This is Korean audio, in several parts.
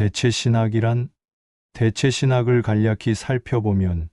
대체신학이란? 대체신학을 간략히 살펴보면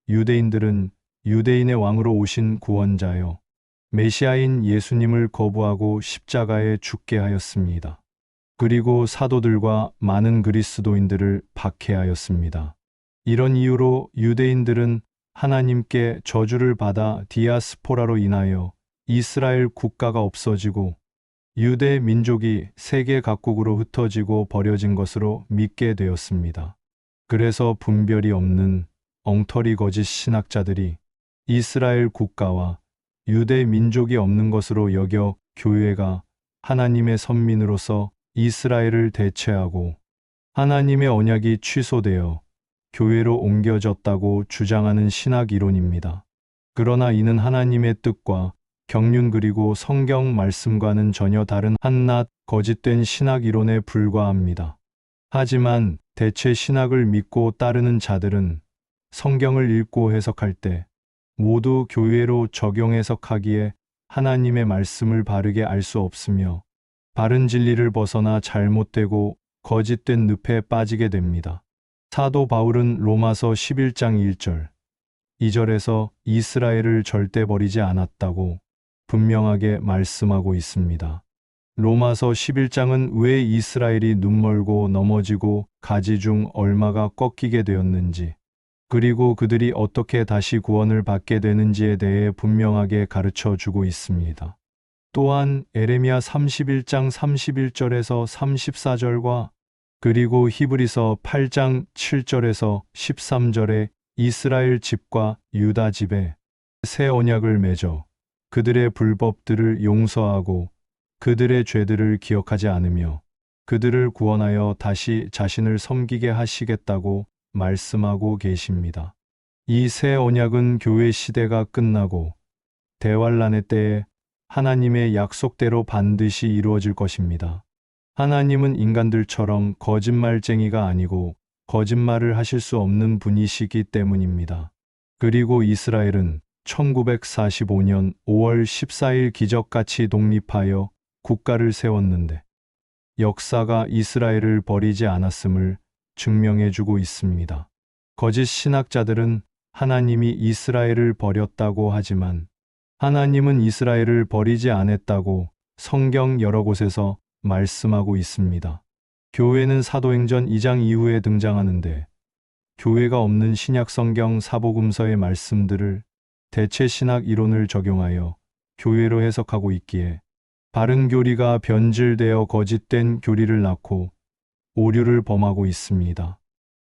유대인들은 유대인의 왕으로 오신 구원자요, 메시아인 예수님을 거부하고 십자가에 죽게 하였습니다. 그리고 사도들과 많은 그리스도인들을 박해하였습니다. 이런 이유로 유대인들은 하나님께 저주를 받아 디아스포라로 인하여 이스라엘 국가가 없어지고 유대 민족이 세계 각국으로 흩어지고 버려진 것으로 믿게 되었습니다. 그래서 분별이 없는 엉터리 거짓 신학자들이 이스라엘 국가와 유대 민족이 없는 것으로 여겨 교회가 하나님의 선민으로서 이스라엘을 대체하고 하나님의 언약이 취소되어 교회로 옮겨졌다고 주장하는 신학 이론입니다. 그러나 이는 하나님의 뜻과 경륜 그리고 성경 말씀과는 전혀 다른 한낱 거짓된 신학 이론에 불과합니다. 하지만 대체 신학을 믿고 따르는 자들은 성경을 읽고 해석할 때 모두 교회로 적용 해석하기에 하나님의 말씀을 바르게 알 수 없으며 바른 진리를 벗어나 잘못되고 거짓된 늪에 빠지게 됩니다. 사도 바울은 로마서 11장 1절, 2절에서 이스라엘을 절대 버리지 않았다고 분명하게 말씀하고 있습니다. 로마서 11장은 왜 이스라엘이 눈멀고 넘어지고 가지 중 얼마가 꺾이게 되었는지, 그리고 그들이 어떻게 다시 구원을 받게 되는지에 대해 분명하게 가르쳐 주고 있습니다. 또한 에레미야 31장 31절에서 34절과 그리고 히브리서 8장 7절에서 13절에 이스라엘 집과 유다 집에 새 언약을 맺어 그들의 불법들을 용서하고 그들의 죄들을 기억하지 않으며 그들을 구원하여 다시 자신을 섬기게 하시겠다고 말씀하고 계십니다. 이 새 언약은 교회 시대가 끝나고 대환란의 때에 하나님의 약속대로 반드시 이루어질 것입니다. 하나님은 인간들처럼 거짓말쟁이가 아니고 거짓말을 하실 수 없는 분이시기 때문입니다. 그리고 이스라엘은 1945년 5월 14일 기적같이 독립하여 국가를 세웠는데 역사가 이스라엘을 버리지 않았음을 증명해주고 있습니다. 거짓 신학자들은 하나님이 이스라엘을 버렸다고 하지만 하나님은 이스라엘을 버리지 않았다고 성경 여러 곳에서 말씀하고 있습니다. 교회는 사도행전 2장 이후에 등장하는데 교회가 없는 신약 성경 사복음서의 말씀들을 대체 신학 이론을 적용하여 교회로 해석하고 있기에 바른 교리가 변질되어 거짓된 교리를 낳고 오류를 범하고 있습니다.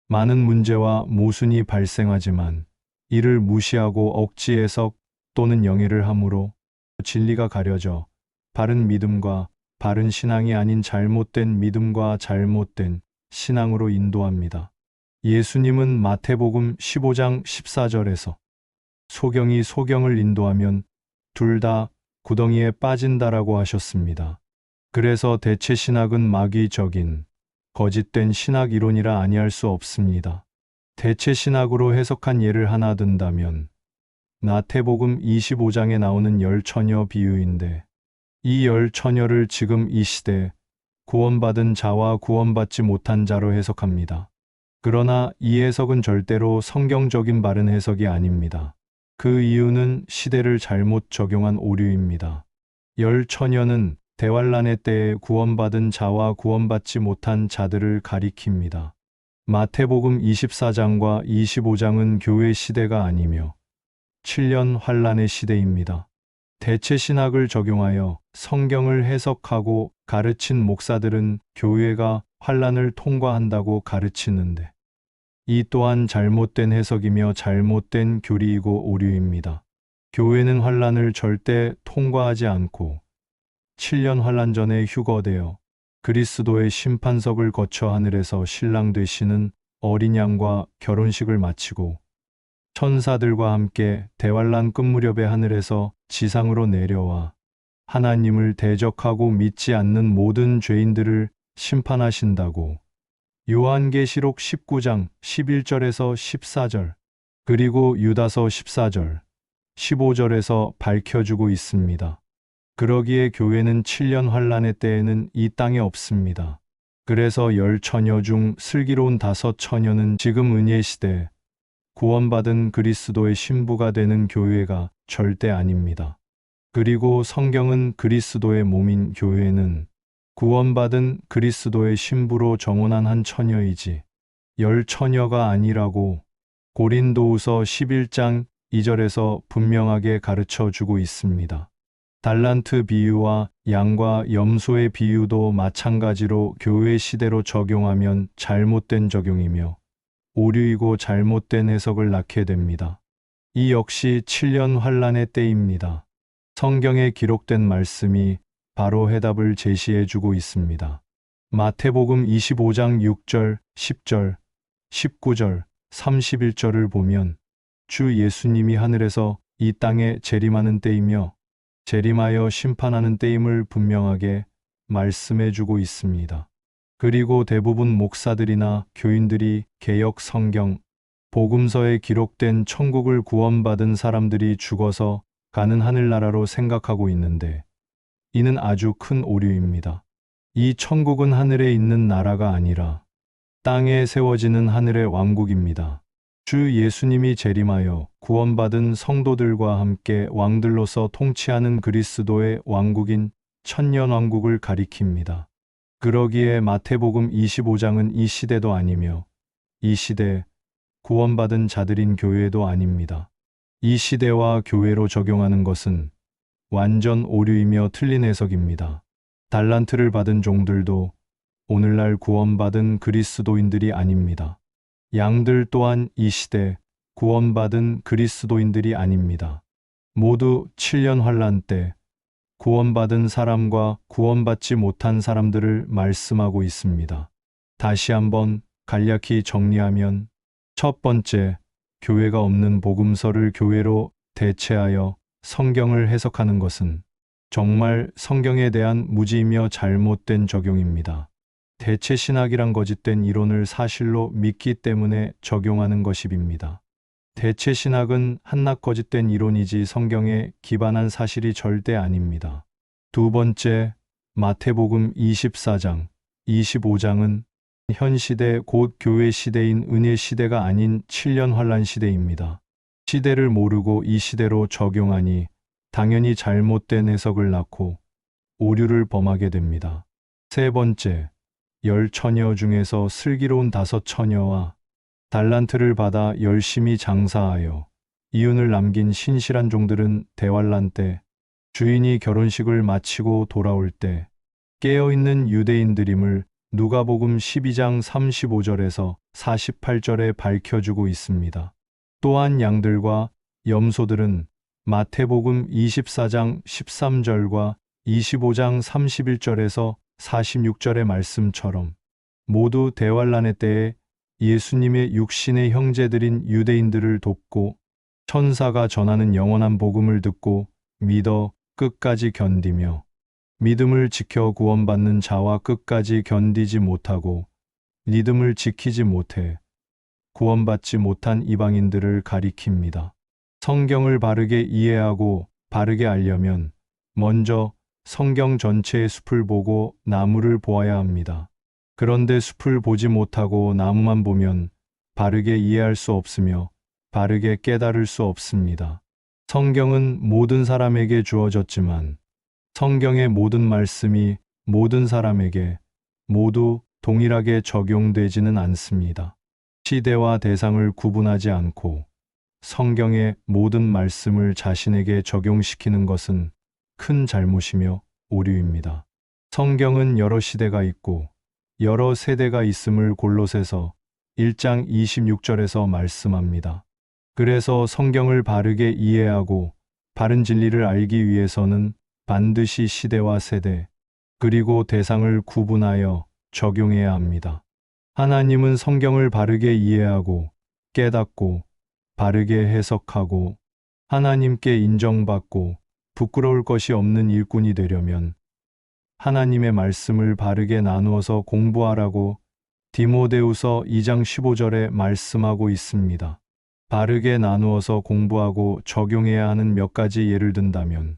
많은 문제와 모순이 발생하지만 이를 무시하고 억지 해석 또는 영해를 함으로 진리가 가려져 바른 믿음과 바른 신앙이 아닌 잘못된 믿음과 잘못된 신앙으로 인도합니다. 예수님은 마태복음 15장 14절에서 소경이 소경을 인도하면 둘 다 구덩이에 빠진다라고 하셨습니다. 그래서 대체 신학은 마귀적인 거짓된 신학 이론이라 아니할 수 없습니다. 대체 신학으로 해석한 예를 하나 든다면 마태복음 25장에 나오는 열 처녀 비유인데 이 열 처녀를 지금 이 시대 구원받은 자와 구원받지 못한 자로 해석합니다. 그러나 이 해석은 절대로 성경적인 바른 해석이 아닙니다. 그 이유는 시대를 잘못 적용한 오류입니다. 열 처녀는 대환란의 때에 구원받은 자와 구원받지 못한 자들을 가리킵니다. 마태복음 24장과 25장은 교회 시대가 아니며 7년 환란의 시대입니다. 대체 신학을 적용하여 성경을 해석하고 가르친 목사들은 교회가 환란을 통과한다고 가르치는데 이 또한 잘못된 해석이며 잘못된 교리이고 오류입니다. 교회는 환란을 절대 통과하지 않고 7년 환란 전에 휴거되어 그리스도의 심판석을 거쳐 하늘에서 신랑 되시는 어린 양과 결혼식을 마치고 천사들과 함께 대환란 끝 무렵에 하늘에서 지상으로 내려와 하나님을 대적하고 믿지 않는 모든 죄인들을 심판하신다고 요한계시록 19장 11절에서 14절 그리고 유다서 14절 15절에서 밝혀주고 있습니다. 그러기에 교회는 7년 환란의 때에는 이 땅에 없습니다. 그래서 열 처녀 중 슬기로운 다섯 처녀는 지금 은혜 시대 구원받은 그리스도의 신부가 되는 교회가 절대 아닙니다. 그리고 성경은 그리스도의 몸인 교회는 구원받은 그리스도의 신부로 정혼한 한 처녀이지 열 처녀가 아니라고 고린도후서 11장 2절에서 분명하게 가르쳐 주고 있습니다. 달란트 비유와 양과 염소의 비유도 마찬가지로 교회 시대로 적용하면 잘못된 적용이며 오류이고 잘못된 해석을 낳게 됩니다. 이 역시 7년 환란의 때입니다. 성경에 기록된 말씀이 바로 해답을 제시해 주고 있습니다. 마태복음 25장 6절, 10절, 19절, 31절을 보면 주 예수님이 하늘에서 이 땅에 재림하는 때이며 재림하여 심판하는 때임을 분명하게 말씀해 주고 있습니다. 그리고 대부분 목사들이나 교인들이 개역 성경, 복음서에 기록된 천국을 구원받은 사람들이 죽어서 가는 하늘나라로 생각하고 있는데 이는 아주 큰 오류입니다. 이 천국은 하늘에 있는 나라가 아니라 땅에 세워지는 하늘의 왕국입니다. 주 예수님이 재림하여 구원받은 성도들과 함께 왕들로서 통치하는 그리스도의 왕국인 천년왕국을 가리킵니다. 그러기에 마태복음 25장은 이 시대도 아니며 이 시대 구원받은 자들인 교회도 아닙니다. 이 시대와 교회로 적용하는 것은 완전 오류이며 틀린 해석입니다. 달란트를 받은 종들도 오늘날 구원받은 그리스도인들이 아닙니다. 양들 또한 이 시대 구원받은 그리스도인들이 아닙니다. 모두 7년 환란 때 구원받은 사람과 구원받지 못한 사람들을 말씀하고 있습니다. 다시 한번 간략히 정리하면 첫 번째, 교회가 없는 복음서를 교회로 대체하여 성경을 해석하는 것은 정말 성경에 대한 무지이며 잘못된 적용입니다. 대체 신학이란 거짓된 이론을 사실로 믿기 때문에 적용하는 것입니다. 대체 신학은 한낱 거짓된 이론이지 성경에 기반한 사실이 절대 아닙니다. 두 번째, 마태복음 24장, 25장은 현 시대 곧 교회 시대인 은혜 시대가 아닌 7년 환란 시대입니다. 시대를 모르고 이 시대로 적용하니 당연히 잘못된 해석을 낳고 오류를 범하게 됩니다. 세 번째, 열 처녀 중에서 슬기로운 다섯 처녀와 달란트를 받아 열심히 장사하여 이윤을 남긴 신실한 종들은 대환란 때 주인이 결혼식을 마치고 돌아올 때 깨어있는 유대인들임을 누가복음 12장 35절에서 48절에 밝혀주고 있습니다. 또한 양들과 염소들은 마태복음 24장 13절과 25장 31절에서 46절의 말씀처럼 모두 대환란의 때에 예수님의 육신의 형제들인 유대인들을 돕고 천사가 전하는 영원한 복음을 듣고 믿어 끝까지 견디며 믿음을 지켜 구원받는 자와 끝까지 견디지 못하고 믿음을 지키지 못해 구원받지 못한 이방인들을 가리킵니다. 성경을 바르게 이해하고 바르게 알려면 먼저 성경 전체의 숲을 보고 나무를 보아야 합니다. 그런데 숲을 보지 못하고 나무만 보면 바르게 이해할 수 없으며 바르게 깨달을 수 없습니다. 성경은 모든 사람에게 주어졌지만 성경의 모든 말씀이 모든 사람에게 모두 동일하게 적용되지는 않습니다. 시대와 대상을 구분하지 않고 성경의 모든 말씀을 자신에게 적용시키는 것은 큰 잘못이며 오류입니다. 성경은 여러 시대가 있고 여러 세대가 있음을 골로새서 1장 26절에서 말씀합니다. 그래서 성경을 바르게 이해하고 바른 진리를 알기 위해서는 반드시 시대와 세대, 그리고 대상을 구분하여 적용해야 합니다. 하나님은 성경을 바르게 이해하고 깨닫고 바르게 해석하고 하나님께 인정받고 부끄러울 것이 없는 일꾼이 되려면 하나님의 말씀을 바르게 나누어서 공부하라고 디모데후서 2장 15절에 말씀하고 있습니다. 바르게 나누어서 공부하고 적용해야 하는 몇 가지 예를 든다면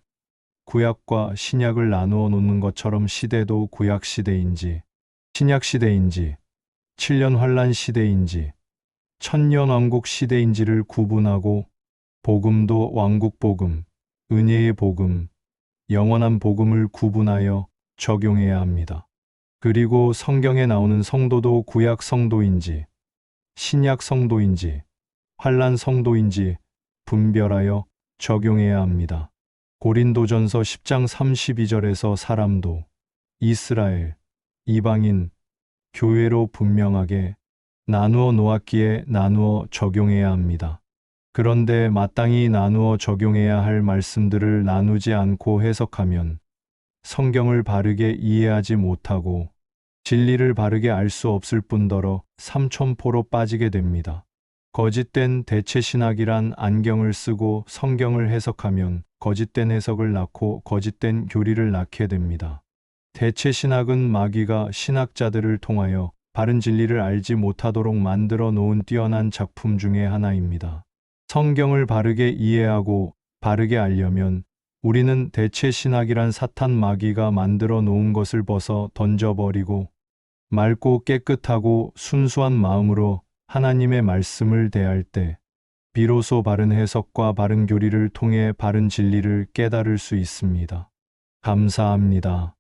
구약과 신약을 나누어 놓는 것처럼 시대도 구약 시대인지 신약 시대인지, 7년 환란 시대인지, 천년 왕국 시대인지를 구분하고 복음도 왕국 복음, 은혜의 복음, 영원한 복음을 구분하여 적용해야 합니다. 그리고 성경에 나오는 성도도 구약 성도인지, 신약 성도인지, 환란 성도인지 분별하여 적용해야 합니다. 고린도전서 10장 32절에서 사람도, 이스라엘, 이방인, 교회로 분명하게 나누어 놓았기에 나누어 적용해야 합니다. 그런데 마땅히 나누어 적용해야 할 말씀들을 나누지 않고 해석하면 성경을 바르게 이해하지 못하고 진리를 바르게 알 수 없을 뿐더러 삼천포로 빠지게 됩니다. 거짓된 대체신학이란 안경을 쓰고 성경을 해석하면 거짓된 해석을 낳고 거짓된 교리를 낳게 됩니다. 대체신학은 마귀가 신학자들을 통하여 바른 진리를 알지 못하도록 만들어 놓은 뛰어난 작품 중에 하나입니다. 성경을 바르게 이해하고 바르게 알려면 우리는 대체신학이란 사탄 마귀가 만들어 놓은 것을 벗어 던져버리고 맑고 깨끗하고 순수한 마음으로 하나님의 말씀을 대할 때 비로소 바른 해석과 바른 교리를 통해 바른 진리를 깨달을 수 있습니다. 감사합니다.